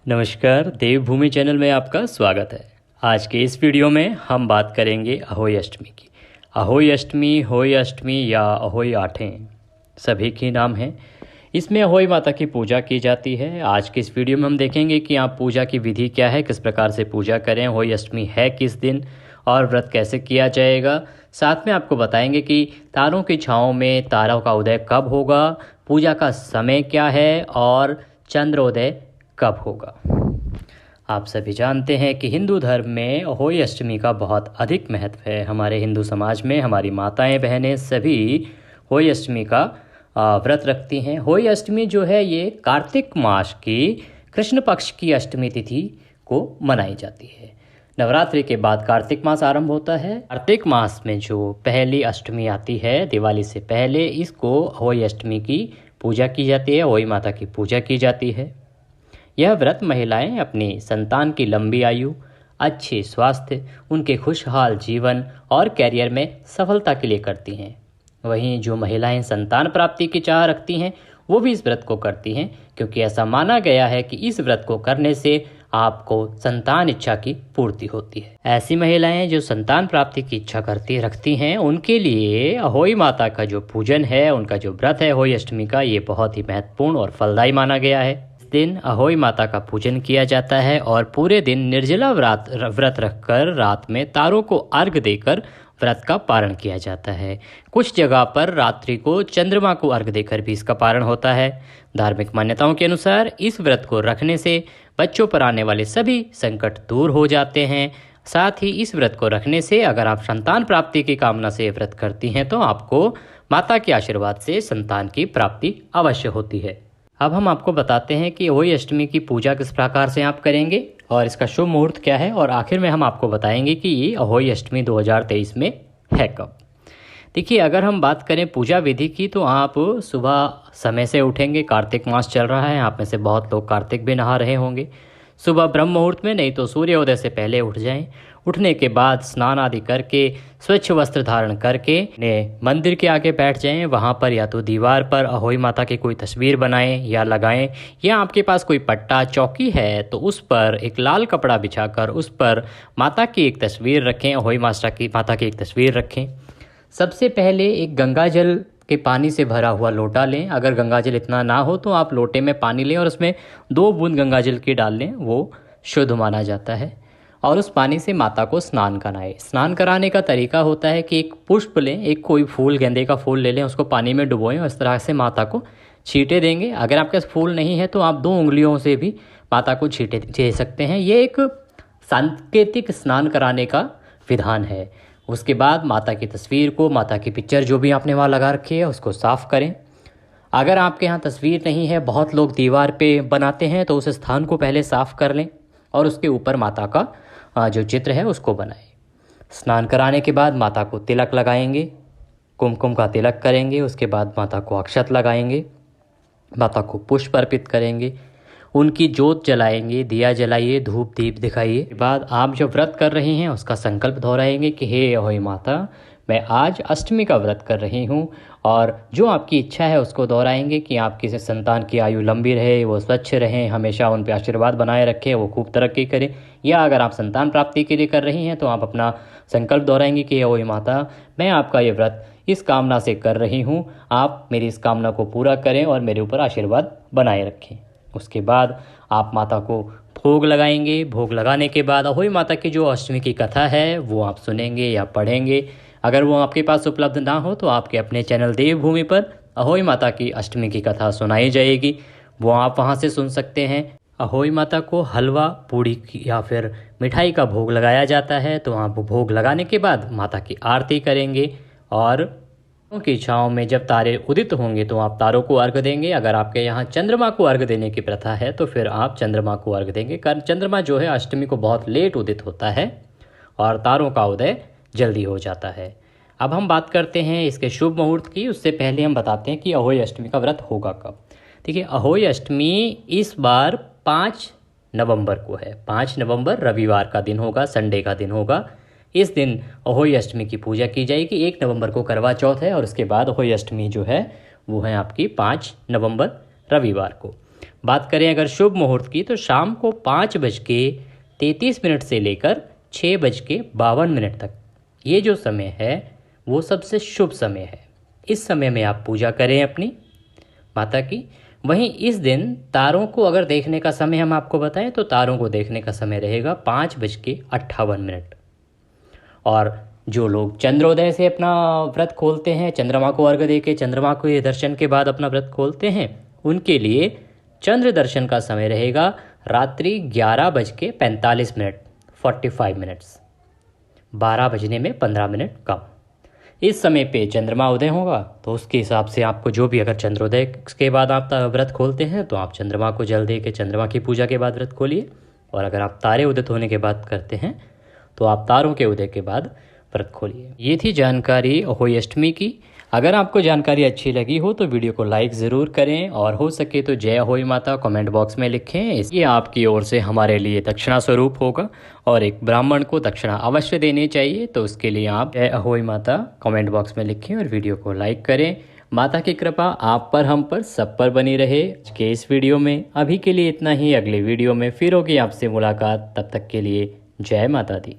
नमस्कार, देवभूमि चैनल में आपका स्वागत है। आज के इस वीडियो में हम बात करेंगे अहोई अष्टमी की। अहोई अष्टमी, होई अष्टमी या अहोई आठें सभी के नाम हैं। इसमें अहोई माता की पूजा की जाती है। आज के इस वीडियो में हम देखेंगे कि आप पूजा की विधि क्या है, किस प्रकार से पूजा करें, अहोई अष्टमी है किस दिन और व्रत कैसे किया जाएगा। साथ में आपको बताएंगे कि तारों की छाँव में तारों का उदय कब होगा, पूजा का समय क्या है और चंद्रोदय कब होगा। आप सभी जानते हैं कि हिंदू धर्म में अहोई अष्टमी का बहुत अधिक महत्व है। हमारे हिंदू समाज में हमारी माताएं बहनें सभी होई अष्टमी का व्रत रखती हैं। होई अष्टमी जो है ये कार्तिक मास की कृष्ण पक्ष की अष्टमी तिथि को मनाई जाती है। नवरात्रि के बाद कार्तिक मास आरंभ होता है। कार्तिक मास में जो पहली अष्टमी आती है दिवाली से पहले, इसको होई अष्टमी की पूजा की जाती है, होई माता की पूजा की जाती है। यह व्रत महिलाएं अपनी संतान की लंबी आयु, अच्छे स्वास्थ्य, उनके खुशहाल जीवन और कैरियर में सफलता के लिए करती हैं। वहीं जो महिलाएं संतान प्राप्ति की चाह रखती हैं वो भी इस व्रत को करती हैं, क्योंकि ऐसा माना गया है कि इस व्रत को करने से आपको संतान इच्छा की पूर्ति होती है। ऐसी महिलाएं जो संतान प्राप्ति की इच्छा रखती हैं, उनके लिए अहोई माता का जो पूजन है, उनका जो व्रत है अहोई अष्टमी का, ये बहुत ही महत्वपूर्ण और फलदायी माना गया है। दिन अहोई माता का पूजन किया जाता है और पूरे दिन निर्जला व्रत रखकर रात में तारों को अर्घ देकर व्रत का पारण किया जाता है। कुछ जगह पर रात्रि को चंद्रमा को अर्घ देकर भी इसका पारण होता है। धार्मिक मान्यताओं के अनुसार इस व्रत को रखने से बच्चों पर आने वाले सभी संकट दूर हो जाते हैं। साथ ही इस व्रत को रखने से अगर आप संतान प्राप्ति की कामना से व्रत करती हैं तो आपको माता के आशीर्वाद से संतान की प्राप्ति अवश्य होती है। अब हम आपको बताते हैं कि अहोई अष्टमी की पूजा किस प्रकार से आप करेंगे और इसका शुभ मुहूर्त क्या है, और आखिर में हम आपको बताएंगे कि ये अहोई अष्टमी 2023 में है कब। देखिए, अगर हम बात करें पूजा विधि की तो आप सुबह समय से उठेंगे। कार्तिक मास चल रहा है, आप में से बहुत लोग कार्तिक भी नहा रहे होंगे। सुबह ब्रह्म मुहूर्त में, नहीं तो सूर्योदय से पहले उठ जाएं। उठने के बाद स्नान आदि करके स्वच्छ वस्त्र धारण करके मंदिर के आगे बैठ जाएं। वहाँ पर या तो दीवार पर अहोई माता की कोई तस्वीर बनाएं या लगाएं, या आपके पास कोई पट्टा चौकी है तो उस पर एक लाल कपड़ा बिछाकर उस पर माता की एक तस्वीर रखें, अहोई माता की एक तस्वीर रखें। सबसे पहले एक गंगा जल के पानी से भरा हुआ लोटा लें। अगर गंगा जल इतना ना हो तो आप लोटे में पानी लें और उसमें 2 बूंद गंगा जल की डाल लें, वो शुद्ध माना जाता है। और उस पानी से माता को स्नान कराएं। स्नान कराने का तरीका होता है कि एक पुष्प लें, एक कोई फूल, गेंदे का फूल ले लें, उसको पानी में डुबोएं और इस तरह से माता को छींटे देंगे। अगर आपके पास फूल नहीं है तो आप 2 उंगलियों से भी माता को छींटे दे सकते हैं। ये एक सांकेतिक स्नान कराने का विधान है। उसके बाद माता की तस्वीर को, माता की पिक्चर जो भी आपने वहाँ लगा रखी है, उसको साफ़ करें। अगर आपके यहाँ तस्वीर नहीं है, बहुत लोग दीवार पे बनाते हैं, तो उस स्थान को पहले साफ़ कर लें और उसके ऊपर माता का जो चित्र है उसको बनाएं। स्नान कराने के बाद माता को तिलक लगाएंगे, कुमकुम का तिलक करेंगे। उसके बाद माता को अक्षत लगाएंगे, माता को पुष्प अर्पित करेंगे, उनकी जोत जलाएंगे, दिया जलाइए, धूप दीप दिखाइए। के बाद आप जो व्रत कर रही हैं उसका संकल्प दोहराएंगे कि हे अहोई माता, मैं आज अष्टमी का व्रत कर रही हूँ, और जो आपकी इच्छा है उसको दोहराएंगे कि आपकी संतान की आयु लंबी रहे, वो स्वच्छ रहें, हमेशा उन पर आशीर्वाद बनाए रखें, वो खूब तरक्की करें। या अगर आप संतान प्राप्ति के लिए कर रही हैं तो आप अपना संकल्प दोहराएंगे कि अहोई माता, मैं आपका ये व्रत इस कामना से कर रही हूँ, आप मेरी इस कामना को पूरा करें और मेरे ऊपर आशीर्वाद बनाए रखें। उसके बाद आप माता को भोग लगाएंगे। भोग लगाने के बाद अहोई माता की जो अष्टमी की कथा है वो आप सुनेंगे या पढ़ेंगे। अगर वो आपके पास उपलब्ध ना हो तो आपके अपने चैनल देवभूमि पर अहोई माता की अष्टमी की कथा सुनाई जाएगी, वो आप वहाँ से सुन सकते हैं। अहोई माता को हलवा, पूड़ी या फिर मिठाई का भोग लगाया जाता है। तो आप भोग लगाने के बाद माता की आरती करेंगे और की छाँव में जब तारे उदित होंगे तो आप तारों को अर्घ देंगे। अगर आपके यहाँ चंद्रमा को अर्घ देने की प्रथा है तो फिर आप चंद्रमा को अर्घ देंगे, कारण चंद्रमा जो है अष्टमी को बहुत लेट उदित होता है और तारों का उदय जल्दी हो जाता है। अब हम बात करते हैं इसके शुभ मुहूर्त की। उससे पहले हम बताते हैं कि अहोई अष्टमी का व्रत होगा कब। देखिए, अहोई अष्टमी इस बार 5 नवंबर को है। 5 नवंबर रविवार का दिन होगा, संडे का दिन होगा। इस दिन अहोई अष्टमी की पूजा की जाएगी। 1 नवंबर को करवा चौथ है और उसके बाद अहोई अष्टमी जो है वो है आपकी 5 नवंबर रविवार को। बात करें अगर शुभ मुहूर्त की तो शाम को 5:33 से लेकर 6:52 तक ये जो समय है वो सबसे शुभ समय है। इस समय में आप पूजा करें अपनी माता की। वहीं इस दिन तारों को अगर देखने का समय हम आपको बताएं तो तारों को देखने का समय रहेगा 5:58। और जो लोग चंद्रोदय से अपना व्रत खोलते हैं, चंद्रमा को अर्घ्य दे के चंद्रमा को ये दर्शन के बाद अपना व्रत खोलते हैं, उनके चंद्र दर्शन का समय रहेगा रात्रि 11:45 45 मिनट्स, 12 बजने में 15 मिनट कम। इस समय पे चंद्रमा उदय होगा तो उसके हिसाब से आपको जो भी, अगर चंद्रोदय के बाद आप व्रत खोलते हैं तो आप चंद्रमा को जल दे के चंद्रमा की पूजा के बाद व्रत खोलिए। और अगर आप तारे उदित होने के बाद करते हैं तो आप तारों के उदय के बाद व्रत खोलिए। ये थी जानकारी अहोई अष्टमी की। अगर आपको जानकारी अच्छी लगी हो तो वीडियो को लाइक ज़रूर करें और हो सके तो जय अहोई माता कमेंट बॉक्स में लिखें। ये आपकी ओर से हमारे लिए दक्षिणा स्वरूप होगा और एक ब्राह्मण को दक्षिणा अवश्य देनी चाहिए। तो उसके लिए आप जय अहोई माता कमेंट बॉक्स में लिखें और वीडियो को लाइक करें। माता की कृपा आप पर, हम पर, सब पर बनी रहे। आज के इस वीडियो में अभी के लिए इतना ही। अगले वीडियो में फिर होगी आपसे मुलाकात। तब तक के लिए जय माता दी।